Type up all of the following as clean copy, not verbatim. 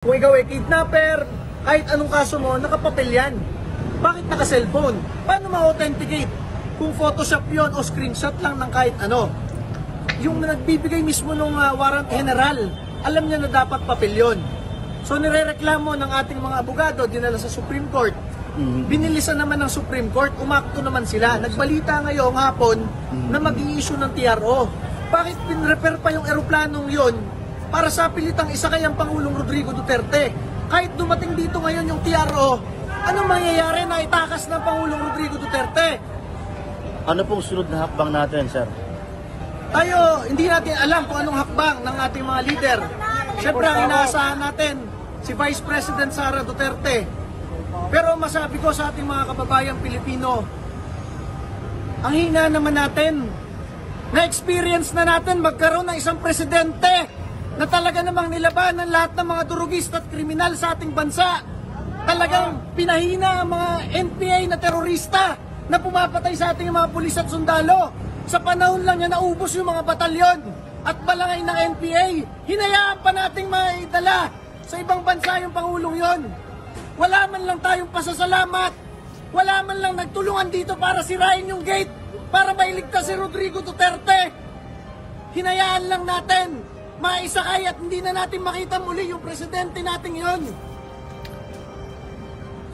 Kung ikaw ay kidnapper, kahit anong kaso mo, nakapapel yan. Bakit naka-cellphone? Paano ma-authenticate? Kung Photoshop yon o screenshot lang ng kahit ano. Yung nagbibigay mismo ng warrant general, alam niya na dapat papel yun. So nirereklamo ng ating mga abogado, dinala sa Supreme Court. Binilisan naman ng Supreme Court, umakto naman sila. Nagbalita ngayong hapon na mag-i-issue ng TRO. Bakit pinrepair pa yung eroplanong yon para sa pilitang isa kayang Pangulong Rodrigo Duterte? Kahit dumating dito ngayon yung TRO, anong mangyayari na itakas ng Pangulong Rodrigo Duterte? Ano pong sunod na hakbang natin, sir? Tayo, hindi natin alam kung anong hakbang ng ating mga leader. Siyempre, ang inaasahan natin, si Vice President Sara Duterte. Pero masabi ko sa ating mga kababayang Pilipino, ang hina naman natin, na-experience na natin magkaroon ng isang presidente na talaga namang nilabanan lahat ng mga durugista at kriminal sa ating bansa. Talagang pinahina ang mga NPA na terorista na pumapatay sa ating mga pulis at sundalo. Sa panahon lang niya naubos yung mga batalyon at balangay ng NPA. Hinayaan pa nating maidala sa ibang bansa yung Pangulong yon. Wala man lang tayong pasasalamat. Wala man lang nagtulungan dito para sirain yung gate para mailigtas si Rodrigo Duterte. Hinayaan lang natin maisakay at hindi na natin makita muli yung presidente natin yon.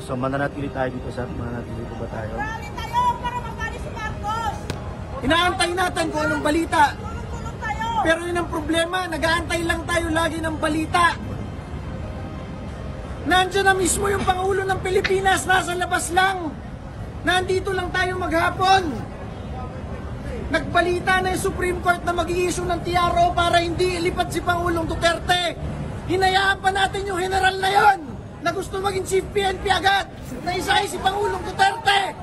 So mananatili tayo dito, sir? Mananatili po ba tayo? Rally tayo para magkali si Marcos. Inaantay natin kung anong balita. Tulong tayo. Pero yun ang problema, nag-aantay lang tayo lagi ng balita. Nandiyan na mismo yung Pangulo ng Pilipinas, nasa labas lang. Nandito lang tayo maghapon. Nagbalita na yung Supreme Court na mag-i-issue ng TRO para hindi ilipat si Pangulong Duterte. Hinayaan pa natin yung general na yon na gusto maging Chief PNP agad, na isahin si Pangulong Duterte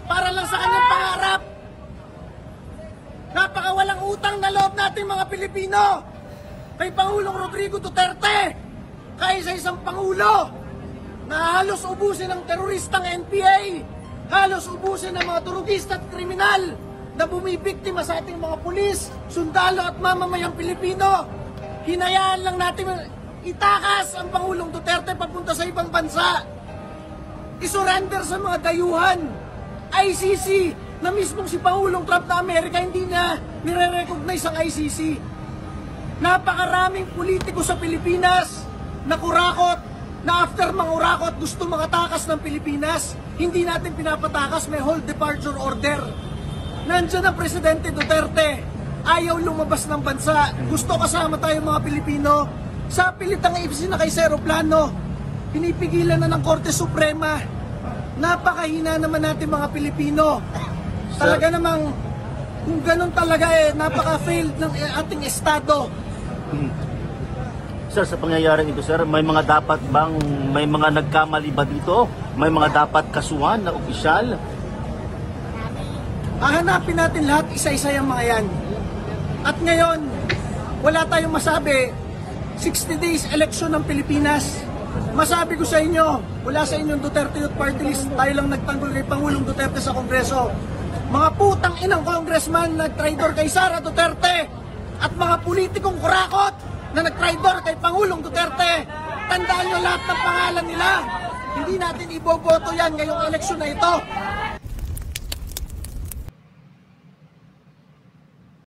para lang sa kanyang pangarap. Napakawalang utang na loob natin mga Pilipino kay Pangulong Rodrigo Duterte, kaysa isang Pangulo na halos ubusin ng teroristang NPA, halos ubusin ng mga durugista at kriminal na bumibiktima sa ating mga pulis, sundalo at mamamayang Pilipino. Hinayaan lang natin itakas ang Pangulong Duterte papunta sa ibang bansa. Isurrender sa mga dayuhan. ICC na mismong si Pangulong Trump na Amerika hindi na nire-recognize ang ICC. Napakaraming politiko sa Pilipinas na kurakot, na after mangurakot gusto makatakas ng Pilipinas. Hindi natin pinapatakas, may hold departure order. Nandiyan ang Presidente Duterte, ayaw lumabas ng bansa, gusto kasama tayo mga Pilipino. Sa pilitang isinakay sa aeroplano, pinipigilan na ng Korte Suprema. Napakahina naman natin mga Pilipino. Talaga namang, kung ganun talaga napaka-failed ng ating estado. Sir, sa pangyayaring ito, sir, may mga nagkamali ba dito? May mga dapat kasuhan na opisyal? Hahanapin natin lahat, isa-isa yung mga yan. At ngayon, wala tayong masabi. 60 days election ng Pilipinas. Masabi ko sa inyo, wala sa inyong Duterte Youth Party List, tayo lang nagtanggol kay Pangulong Duterte sa Kongreso. Mga putang inang congressman na nag-traitor kay Sara Duterte at mga politikong kurakot na nag-traitor kay Pangulong Duterte. Tandaan nyo lahat ng pangalan nila. Hindi natin iboboto yan ngayong eleksyon na ito.